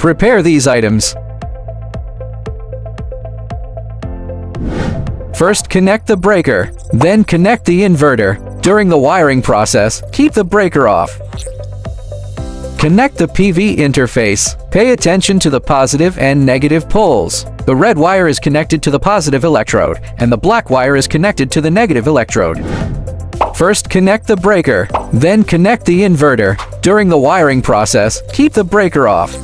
Prepare these items. First, connect the breaker, then connect the inverter. During the wiring process, keep the breaker off. Connect the PV interface. Pay attention to the positive and negative poles. The red wire is connected to the positive electrode, and the black wire is connected to the negative electrode. First, connect the breaker, then connect the inverter. During the wiring process, keep the breaker off.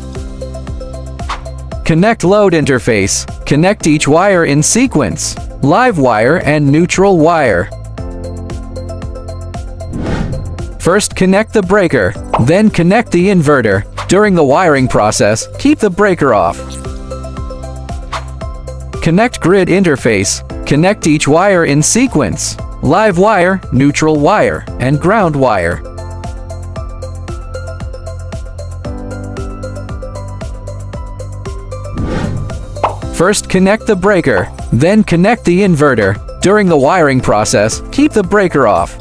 Connect load interface. Connect each wire in sequence: live wire and neutral wire. First, connect the breaker, then connect the inverter. During the wiring process, keep the breaker off. Connect grid interface. Connect each wire in sequence: live wire, neutral wire, and ground wire. First, connect the breaker, then connect the inverter. During the wiring process, keep the breaker off.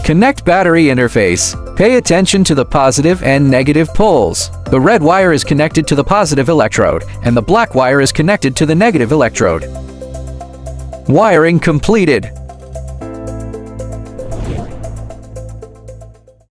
Connect battery interface. Pay attention to the positive and negative poles. The red wire is connected to the positive electrode, and the black wire is connected to the negative electrode. Wiring completed.